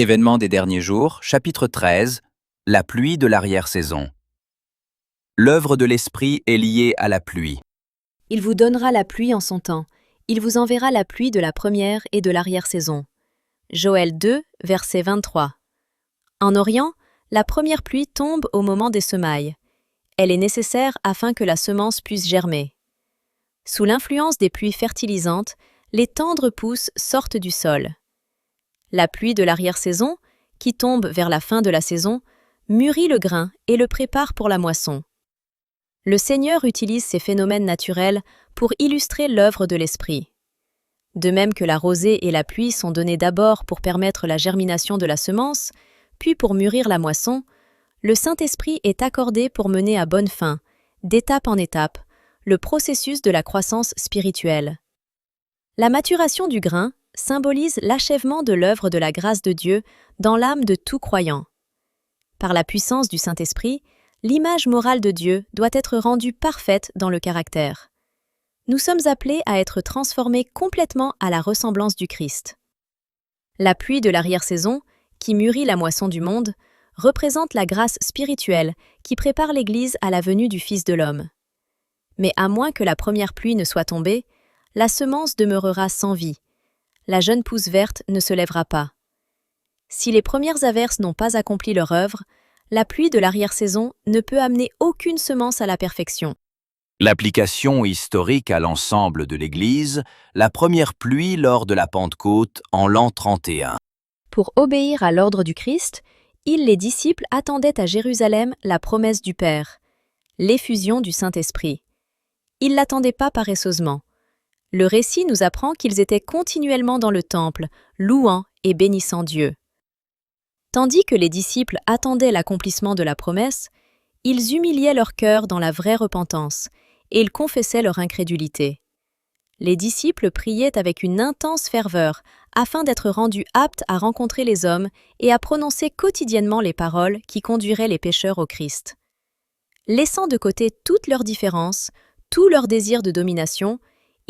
Événements des derniers jours, chapitre 13, la pluie de l'arrière-saison. L'œuvre de l'Esprit est liée à la pluie. Il vous donnera la pluie en son temps. Il vous enverra la pluie de la première et de l'arrière-saison. Joël 2, verset 23. En Orient, la première pluie tombe au moment des semailles. Elle est nécessaire afin que la semence puisse germer. Sous l'influence des pluies fertilisantes, les tendres pousses sortent du sol. La pluie de l'arrière-saison, qui tombe vers la fin de la saison, mûrit le grain et le prépare pour la moisson. Le Seigneur utilise ces phénomènes naturels pour illustrer l'œuvre de l'Esprit. De même que la rosée et la pluie sont données d'abord pour permettre la germination de la semence, puis pour mûrir la moisson, le Saint-Esprit est accordé pour mener à bonne fin, d'étape en étape, le processus de la croissance spirituelle. La maturation du grain symbolise l'achèvement de l'œuvre de la grâce de Dieu dans l'âme de tout croyant. Par la puissance du Saint-Esprit, l'image morale de Dieu doit être rendue parfaite dans le caractère. Nous sommes appelés à être transformés complètement à la ressemblance du Christ. La pluie de l'arrière-saison, qui mûrit la moisson du monde, représente la grâce spirituelle qui prépare l'Église à la venue du Fils de l'homme. Mais à moins que la première pluie ne soit tombée, la semence demeurera sans vie. La jeune pousse verte ne se lèvera pas. Si les premières averses n'ont pas accompli leur œuvre, la pluie de l'arrière-saison ne peut amener aucune semence à la perfection. L'application historique à l'ensemble de l'Église, la première pluie lors de la Pentecôte en l'an 31. Pour obéir à l'ordre du Christ, les disciples attendaient à Jérusalem la promesse du Père, l'effusion du Saint-Esprit. Ils l'attendaient pas paresseusement. Le récit nous apprend qu'ils étaient continuellement dans le temple, louant et bénissant Dieu. Tandis que les disciples attendaient l'accomplissement de la promesse, ils humiliaient leur cœur dans la vraie repentance et ils confessaient leur incrédulité. Les disciples priaient avec une intense ferveur afin d'être rendus aptes à rencontrer les hommes et à prononcer quotidiennement les paroles qui conduiraient les pécheurs au Christ. Laissant de côté toutes leurs différences, tous leurs désirs de domination,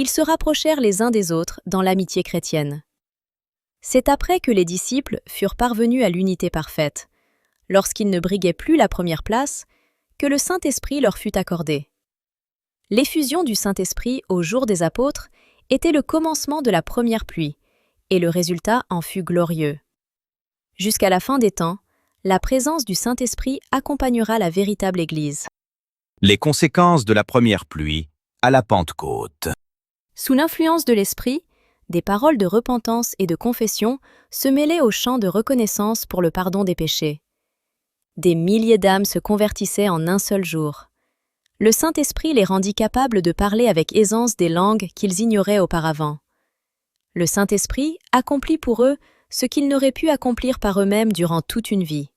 ils se rapprochèrent les uns des autres dans l'amitié chrétienne. C'est après que les disciples furent parvenus à l'unité parfaite, lorsqu'ils ne briguaient plus la première place, que le Saint-Esprit leur fut accordé. L'effusion du Saint-Esprit au jour des apôtres était le commencement de la première pluie, et le résultat en fut glorieux. Jusqu'à la fin des temps, la présence du Saint-Esprit accompagnera la véritable Église. Les conséquences de la première pluie à la Pentecôte. Sous l'influence de l'Esprit, des paroles de repentance et de confession se mêlaient aux chants de reconnaissance pour le pardon des péchés. Des milliers d'âmes se convertissaient en un seul jour. Le Saint-Esprit les rendit capables de parler avec aisance des langues qu'ils ignoraient auparavant. Le Saint-Esprit accomplit pour eux ce qu'ils n'auraient pu accomplir par eux-mêmes durant toute une vie.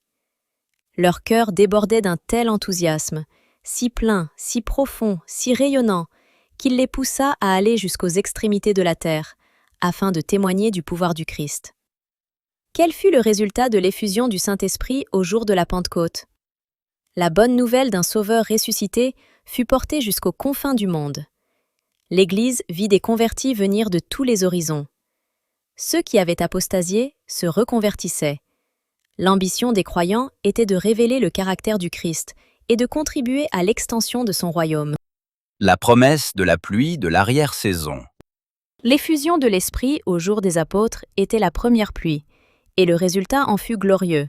Leur cœur débordait d'un tel enthousiasme, si plein, si profond, si rayonnant, qu'il les poussa à aller jusqu'aux extrémités de la terre, afin de témoigner du pouvoir du Christ. Quel fut le résultat de l'effusion du Saint-Esprit au jour de la Pentecôte? La bonne nouvelle d'un Sauveur ressuscité fut portée jusqu'aux confins du monde. L'Église vit des convertis venir de tous les horizons. Ceux qui avaient apostasié se reconvertissaient. L'ambition des croyants était de révéler le caractère du Christ et de contribuer à l'extension de son royaume. La promesse de la pluie de l'arrière-saison. L'effusion de l'Esprit au jour des apôtres était la première pluie, et le résultat en fut glorieux.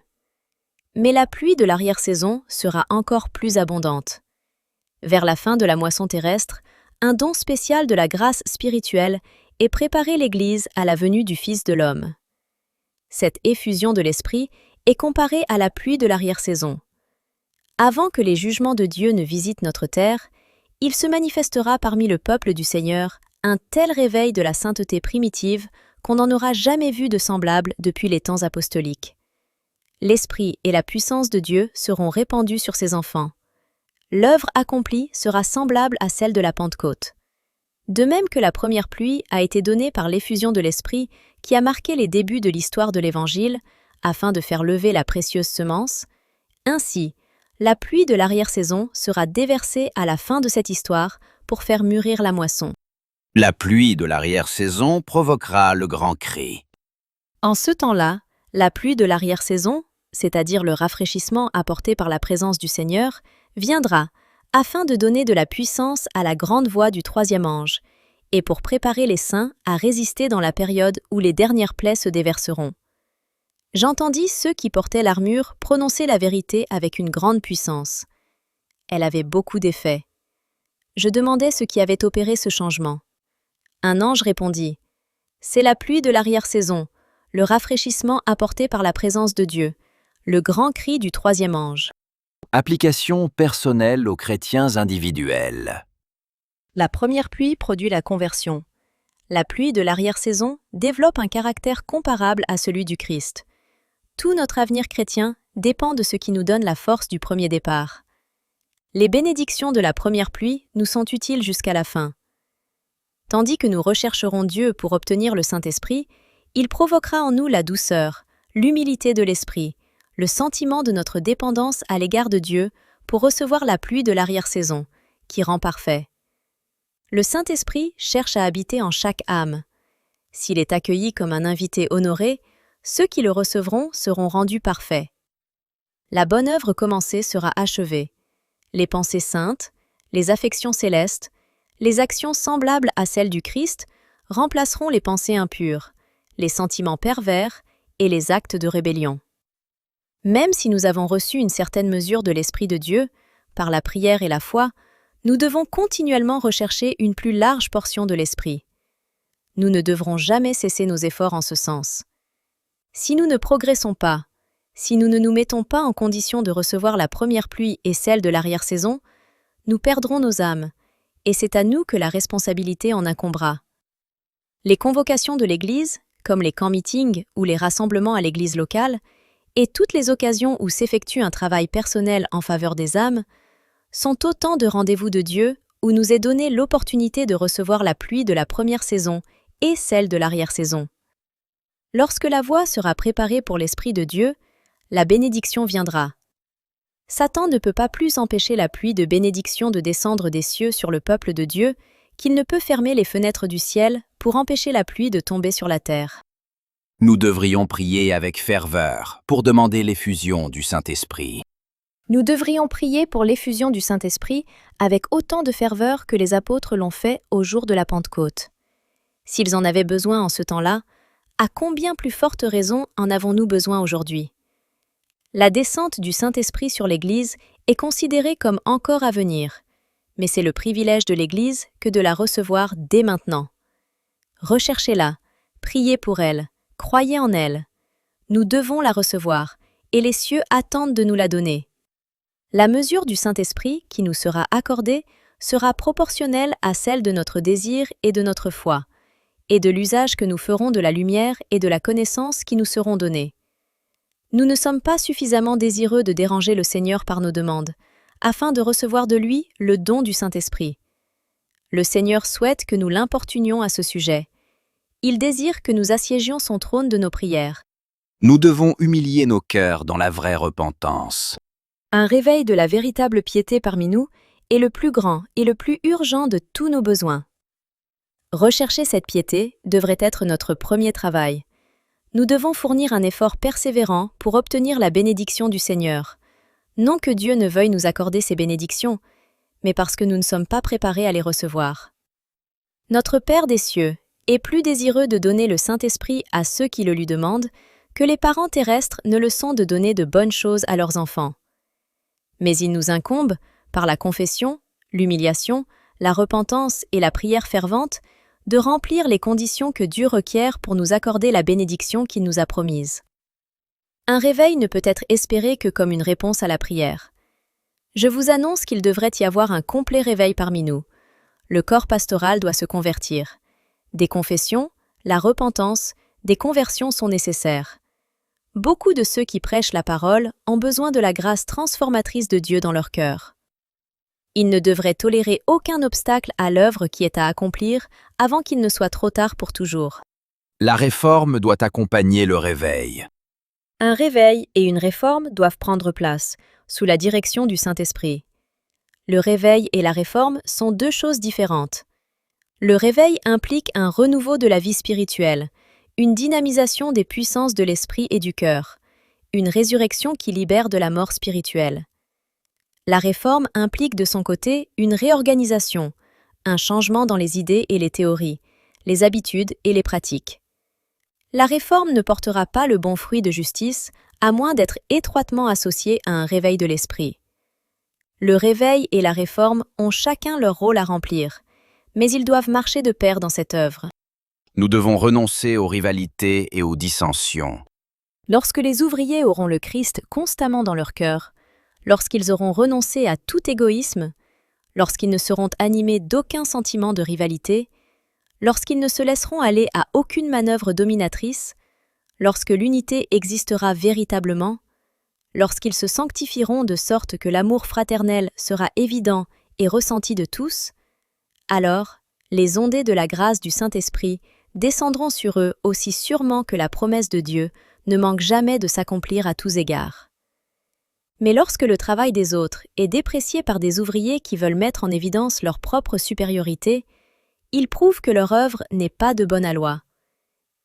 Mais la pluie de l'arrière-saison sera encore plus abondante. Vers la fin de la moisson terrestre, un don spécial de la grâce spirituelle est préparé l'Église à la venue du Fils de l'homme. Cette effusion de l'Esprit est comparée à la pluie de l'arrière-saison. Avant que les jugements de Dieu ne visitent notre terre, il se manifestera parmi le peuple du Seigneur un tel réveil de la sainteté primitive qu'on n'en aura jamais vu de semblable depuis les temps apostoliques. L'Esprit et la puissance de Dieu seront répandus sur ses enfants. L'œuvre accomplie sera semblable à celle de la Pentecôte. De même que la première pluie a été donnée par l'effusion de l'Esprit qui a marqué les débuts de l'histoire de l'Évangile, afin de faire lever la précieuse semence, ainsi, la pluie de l'arrière-saison sera déversée à la fin de cette histoire pour faire mûrir la moisson. La pluie de l'arrière-saison provoquera le grand cri. En ce temps-là, La pluie de l'arrière-saison, c'est-à-dire le rafraîchissement apporté par la présence du Seigneur, viendra, afin de donner de la puissance à la grande voix du troisième ange, et pour préparer les saints à résister dans la période où les dernières plaies se déverseront. J'entendis ceux qui portaient l'armure prononcer la vérité avec une grande puissance. Elle avait beaucoup d'effets. Je demandai ce qui avait opéré ce changement. Un ange répondit « C'est la pluie de l'arrière-saison, le rafraîchissement apporté par la présence de Dieu, le grand cri du troisième ange. » Application personnelle aux chrétiens individuels. La première pluie produit la conversion. La pluie de l'arrière-saison développe un caractère comparable à celui du Christ. Tout notre avenir chrétien dépend de ce qui nous donne la force du premier départ. Les bénédictions de la première pluie nous sont utiles jusqu'à la fin. Tandis que nous rechercherons Dieu pour obtenir le Saint-Esprit, il provoquera en nous la douceur, l'humilité de l'esprit, le sentiment de notre dépendance à l'égard de Dieu pour recevoir la pluie de l'arrière-saison, qui rend parfait. Le Saint-Esprit cherche à habiter en chaque âme. S'il est accueilli comme un invité honoré, ceux qui le recevront seront rendus parfaits. La bonne œuvre commencée sera achevée. Les pensées saintes, les affections célestes, les actions semblables à celles du Christ remplaceront les pensées impures, les sentiments pervers et les actes de rébellion. Même si nous avons reçu une certaine mesure de l'Esprit de Dieu, par la prière et la foi, nous devons continuellement rechercher une plus large portion de l'Esprit. Nous ne devrons jamais cesser nos efforts en ce sens. Si nous ne progressons pas, si nous ne nous mettons pas en condition de recevoir la première pluie et celle de l'arrière-saison, nous perdrons nos âmes, et c'est à nous que la responsabilité en incombera. Les convocations de l'Église, comme les camp-meetings ou les rassemblements à l'Église locale, et toutes les occasions où s'effectue un travail personnel en faveur des âmes, sont autant de rendez-vous de Dieu où nous est donnée l'opportunité de recevoir la pluie de la première saison et celle de l'arrière-saison. Lorsque la voie sera préparée pour l'Esprit de Dieu, la bénédiction viendra. Satan ne peut pas plus empêcher la pluie de bénédiction de descendre des cieux sur le peuple de Dieu qu'il ne peut fermer les fenêtres du ciel pour empêcher la pluie de tomber sur la terre. Nous devrions prier avec ferveur pour demander l'effusion du Saint-Esprit. Nous devrions prier pour l'effusion du Saint-Esprit avec autant de ferveur que les apôtres l'ont fait au jour de la Pentecôte. S'ils en avaient besoin en ce temps-là, à combien plus forte raison en avons-nous besoin aujourd'hui? La descente du Saint-Esprit sur l'Église est considérée comme encore à venir, mais c'est le privilège de l'Église que de la recevoir dès maintenant. Recherchez-la, priez pour elle, croyez en elle. Nous devons la recevoir, et les cieux attendent de nous la donner. La mesure du Saint-Esprit qui nous sera accordée sera proportionnelle à celle de notre désir et de notre foi, et de l'usage que nous ferons de la lumière et de la connaissance qui nous seront données. Nous ne sommes pas suffisamment désireux de déranger le Seigneur par nos demandes, afin de recevoir de lui le don du Saint-Esprit. Le Seigneur souhaite que nous l'importunions à ce sujet. Il désire que nous assiégions son trône de nos prières. Nous devons humilier nos cœurs dans la vraie repentance. Un réveil de la véritable piété parmi nous est le plus grand et le plus urgent de tous nos besoins. Rechercher cette piété devrait être notre premier travail. Nous devons fournir un effort persévérant pour obtenir la bénédiction du Seigneur. Non que Dieu ne veuille nous accorder ces bénédictions, mais parce que nous ne sommes pas préparés à les recevoir. Notre Père des cieux est plus désireux de donner le Saint-Esprit à ceux qui le lui demandent que les parents terrestres ne le sont de donner de bonnes choses à leurs enfants. Mais il nous incombe, par la confession, l'humiliation, la repentance et la prière fervente, de remplir les conditions que Dieu requiert pour nous accorder la bénédiction qu'il nous a promise. Un réveil ne peut être espéré que comme une réponse à la prière. Je vous annonce qu'il devrait y avoir un complet réveil parmi nous. Le corps pastoral doit se convertir. Des confessions, la repentance, des conversions sont nécessaires. Beaucoup de ceux qui prêchent la parole ont besoin de la grâce transformatrice de Dieu dans leur cœur. Ils ne devraient tolérer aucun obstacle à l'œuvre qui est à accomplir avant qu'il ne soit trop tard pour toujours. La réforme doit accompagner le réveil. Un réveil et une réforme doivent prendre place, sous la direction du Saint-Esprit. Le réveil et la réforme sont deux choses différentes. Le réveil implique un renouveau de la vie spirituelle, une dynamisation des puissances de l'esprit et du cœur, une résurrection qui libère de la mort spirituelle. La réforme implique de son côté une réorganisation, un changement dans les idées et les théories, les habitudes et les pratiques. La réforme ne portera pas le bon fruit de justice à moins d'être étroitement associée à un réveil de l'esprit. Le réveil et la réforme ont chacun leur rôle à remplir, mais ils doivent marcher de pair dans cette œuvre. Nous devons renoncer aux rivalités et aux dissensions. Lorsque les ouvriers auront le Christ constamment dans leur cœur, lorsqu'ils auront renoncé à tout égoïsme, lorsqu'ils ne seront animés d'aucun sentiment de rivalité, lorsqu'ils ne se laisseront aller à aucune manœuvre dominatrice, lorsque l'unité existera véritablement, lorsqu'ils se sanctifieront de sorte que l'amour fraternel sera évident et ressenti de tous, alors les ondées de la grâce du Saint-Esprit descendront sur eux aussi sûrement que la promesse de Dieu ne manque jamais de s'accomplir à tous égards. Mais lorsque le travail des autres est déprécié par des ouvriers qui veulent mettre en évidence leur propre supériorité, ils prouvent que leur œuvre n'est pas de bonne aloi.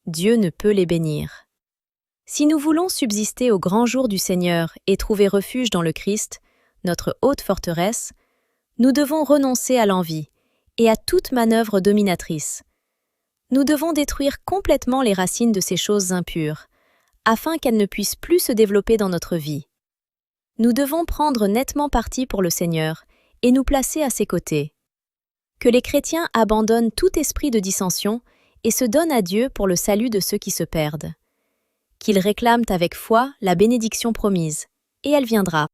Dieu ne peut les bénir. Si nous voulons subsister au grand jour du Seigneur et trouver refuge dans le Christ, notre haute forteresse, nous devons renoncer à l'envie et à toute manœuvre dominatrice. Nous devons détruire complètement les racines de ces choses impures, afin qu'elles ne puissent plus se développer dans notre vie. Nous devons prendre nettement parti pour le Seigneur et nous placer à ses côtés. Que les chrétiens abandonnent tout esprit de dissension et se donnent à Dieu pour le salut de ceux qui se perdent. Qu'ils réclament avec foi la bénédiction promise, et elle viendra.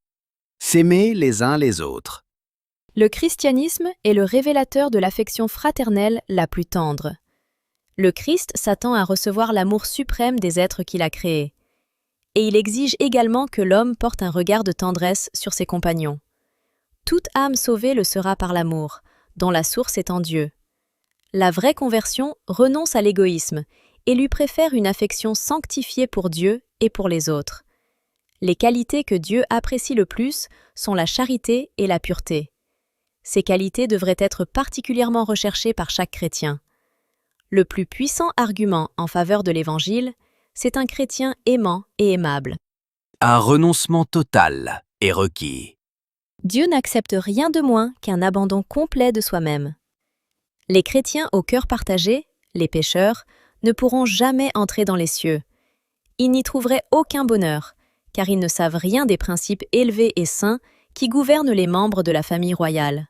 S'aimer les uns les autres. Le christianisme est le révélateur de l'affection fraternelle la plus tendre. Le Christ s'attend à recevoir l'amour suprême des êtres qu'il a créés. Et il exige également que l'homme porte un regard de tendresse sur ses compagnons. Toute âme sauvée le sera par l'amour, dont la source est en Dieu. La vraie conversion renonce à l'égoïsme et lui préfère une affection sanctifiée pour Dieu et pour les autres. Les qualités que Dieu apprécie le plus sont la charité et la pureté. Ces qualités devraient être particulièrement recherchées par chaque chrétien. Le plus puissant argument en faveur de l'Évangile, c'est un chrétien aimant et aimable. Un renoncement total est requis. Dieu n'accepte rien de moins qu'un abandon complet de soi-même. Les chrétiens au cœur partagé, les pécheurs, ne pourront jamais entrer dans les cieux. Ils n'y trouveraient aucun bonheur, car ils ne savent rien des principes élevés et saints qui gouvernent les membres de la famille royale.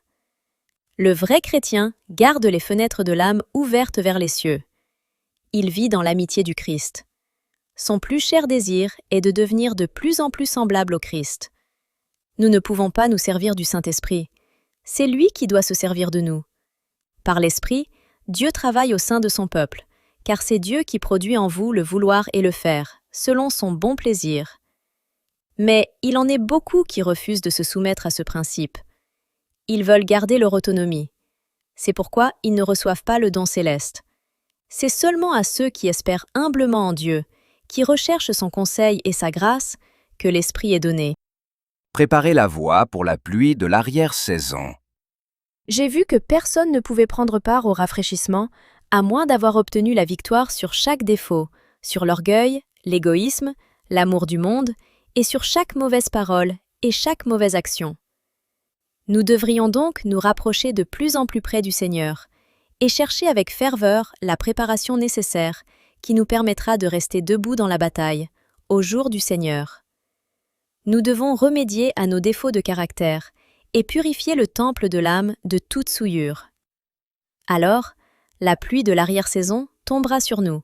Le vrai chrétien garde les fenêtres de l'âme ouvertes vers les cieux. Il vit dans l'amitié du Christ. Son plus cher désir est de devenir de plus en plus semblable au Christ. Nous ne pouvons pas nous servir du Saint-Esprit. C'est lui qui doit se servir de nous. Par l'Esprit, Dieu travaille au sein de son peuple, car c'est Dieu qui produit en vous le vouloir et le faire, selon son bon plaisir. Mais il en est beaucoup qui refusent de se soumettre à ce principe. Ils veulent garder leur autonomie. C'est pourquoi ils ne reçoivent pas le don céleste. C'est seulement à ceux qui espèrent humblement en Dieu, qui recherchent son conseil et sa grâce, que l'Esprit est donné. Préparez la voie pour la pluie de l'arrière-saison. J'ai vu que personne ne pouvait prendre part au rafraîchissement, à moins d'avoir obtenu la victoire sur chaque défaut, sur l'orgueil, l'égoïsme, l'amour du monde, et sur chaque mauvaise parole et chaque mauvaise action. Nous devrions donc nous rapprocher de plus en plus près du Seigneur et chercher avec ferveur la préparation nécessaire qui nous permettra de rester debout dans la bataille, au jour du Seigneur. Nous devons remédier à nos défauts de caractère et purifier le temple de l'âme de toute souillure. Alors, la pluie de l'arrière-saison tombera sur nous,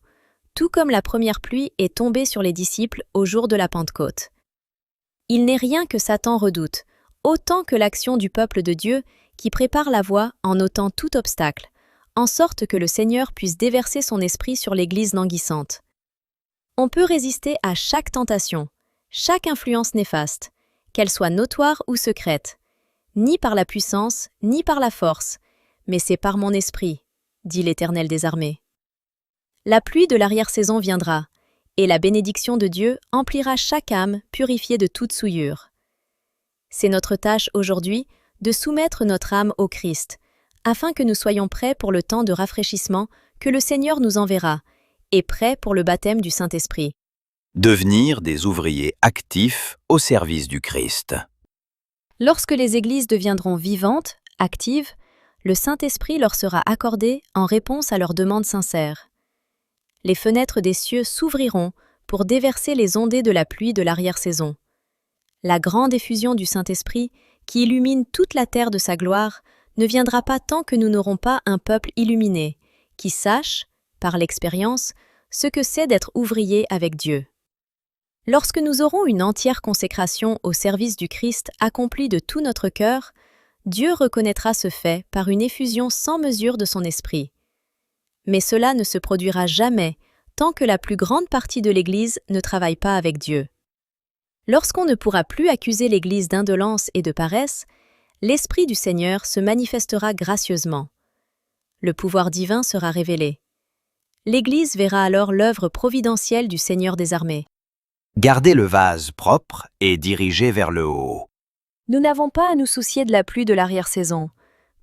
tout comme la première pluie est tombée sur les disciples au jour de la Pentecôte. Il n'est rien que Satan redoute, autant que l'action du peuple de Dieu qui prépare la voie en ôtant tout obstacle, en sorte que le Seigneur puisse déverser son esprit sur l'Église languissante. On peut résister à chaque tentation, chaque influence néfaste, qu'elle soit notoire ou secrète, ni par la puissance, ni par la force, mais c'est par mon esprit, dit l'Éternel des armées. La pluie de l'arrière-saison viendra, et la bénédiction de Dieu emplira chaque âme purifiée de toute souillure. C'est notre tâche aujourd'hui de soumettre notre âme au Christ, afin que nous soyons prêts pour le temps de rafraîchissement que le Seigneur nous enverra, et prêts pour le baptême du Saint-Esprit. Devenir des ouvriers actifs au service du Christ. Lorsque les églises deviendront vivantes, actives, le Saint-Esprit leur sera accordé en réponse à leurs demandes sincères. Les fenêtres des cieux s'ouvriront pour déverser les ondées de la pluie de l'arrière-saison. La grande effusion du Saint-Esprit, qui illumine toute la terre de sa gloire, ne viendra pas tant que nous n'aurons pas un peuple illuminé, qui sache, par l'expérience, ce que c'est d'être ouvrier avec Dieu. Lorsque nous aurons une entière consécration au service du Christ accomplie de tout notre cœur, Dieu reconnaîtra ce fait par une effusion sans mesure de son esprit. Mais cela ne se produira jamais tant que la plus grande partie de l'Église ne travaille pas avec Dieu. Lorsqu'on ne pourra plus accuser l'Église d'indolence et de paresse, l'Esprit du Seigneur se manifestera gracieusement. Le pouvoir divin sera révélé. L'Église verra alors l'œuvre providentielle du Seigneur des armées. Gardez le vase propre et dirigé vers le haut. Nous n'avons pas à nous soucier de la pluie de l'arrière-saison.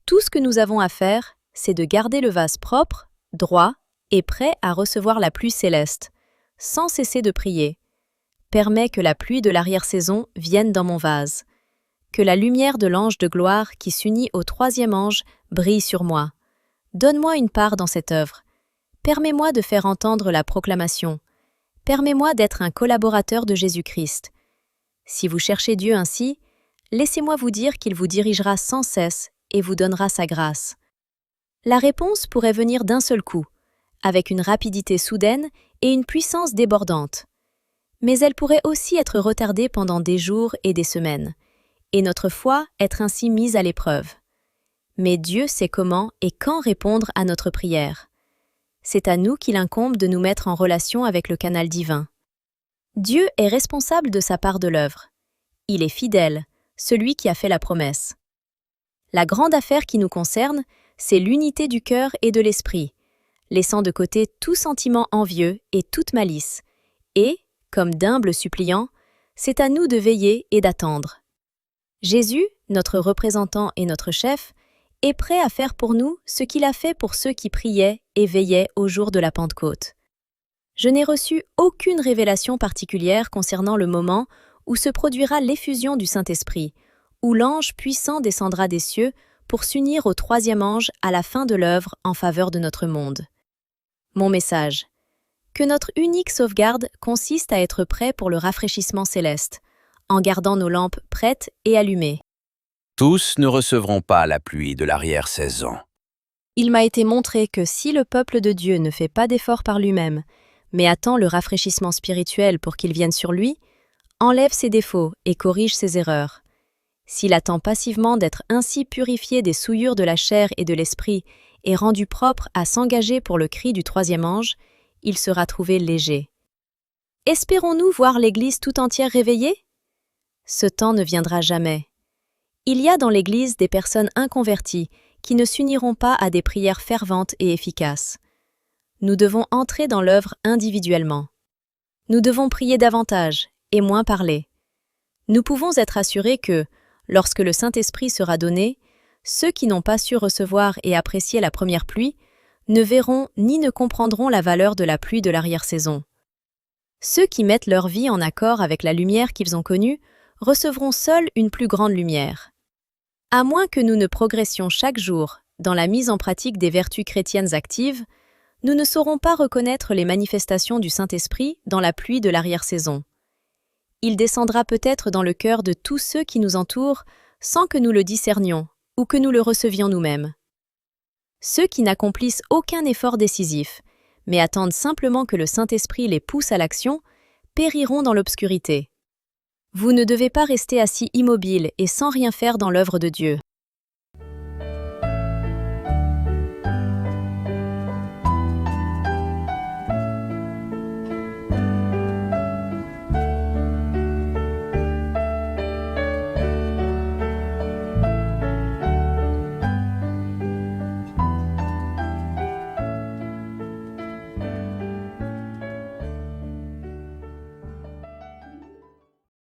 Tout ce que nous avons à faire, c'est de garder le vase propre, droit et prêt à recevoir la pluie céleste, sans cesser de prier. Permets que la pluie de l'arrière-saison vienne dans mon vase. Que la lumière de l'ange de gloire qui s'unit au troisième ange brille sur moi. Donne-moi une part dans cette œuvre. Permets-moi de faire entendre la proclamation. Permets-moi d'être un collaborateur de Jésus-Christ. Si vous cherchez Dieu ainsi, laissez-moi vous dire qu'il vous dirigera sans cesse et vous donnera sa grâce. La réponse pourrait venir d'un seul coup, avec une rapidité soudaine et une puissance débordante. Mais elle pourrait aussi être retardée pendant des jours et des semaines, et notre foi être ainsi mise à l'épreuve. Mais Dieu sait comment et quand répondre à notre prière. C'est à nous qu'il incombe de nous mettre en relation avec le canal divin. Dieu est responsable de sa part de l'œuvre. Il est fidèle, celui qui a fait la promesse. La grande affaire qui nous concerne, c'est l'unité du cœur et de l'esprit, laissant de côté tout sentiment envieux et toute malice, et, comme d'humbles suppliants, c'est à nous de veiller et d'attendre. Jésus, notre représentant et notre chef, est prêt à faire pour nous ce qu'il a fait pour ceux qui priaient et veillaient au jour de la Pentecôte. Je n'ai reçu aucune révélation particulière concernant le moment où se produira l'effusion du Saint-Esprit, où l'ange puissant descendra des cieux pour s'unir au troisième ange à la fin de l'œuvre en faveur de notre monde. Mon message: que notre unique sauvegarde consiste à être prêt pour le rafraîchissement céleste, en gardant nos lampes prêtes et allumées. Tous ne recevront pas la pluie de l'arrière-saison. Il m'a été montré que si le peuple de Dieu ne fait pas d'effort par lui-même, mais attend le rafraîchissement spirituel pour qu'il vienne sur lui, enlève ses défauts et corrige ses erreurs. S'il attend passivement d'être ainsi purifié des souillures de la chair et de l'esprit et rendu propre à s'engager pour le cri du troisième ange, il sera trouvé léger. Espérons-nous voir l'Église tout entière réveillée? Ce temps ne viendra jamais. Il y a dans l'Église des personnes inconverties qui ne s'uniront pas à des prières ferventes et efficaces. Nous devons entrer dans l'œuvre individuellement. Nous devons prier davantage et moins parler. Nous pouvons être assurés que, lorsque le Saint-Esprit sera donné, ceux qui n'ont pas su recevoir et apprécier la première pluie ne verront ni ne comprendront la valeur de la pluie de l'arrière-saison. Ceux qui mettent leur vie en accord avec la lumière qu'ils ont connue recevront seuls une plus grande lumière. À moins que nous ne progressions chaque jour dans la mise en pratique des vertus chrétiennes actives, nous ne saurons pas reconnaître les manifestations du Saint-Esprit dans la pluie de l'arrière-saison. Il descendra peut-être dans le cœur de tous ceux qui nous entourent sans que nous le discernions ou que nous le recevions nous-mêmes. Ceux qui n'accomplissent aucun effort décisif, mais attendent simplement que le Saint-Esprit les pousse à l'action, périront dans l'obscurité. Vous ne devez pas rester assis immobile et sans rien faire dans l'œuvre de Dieu.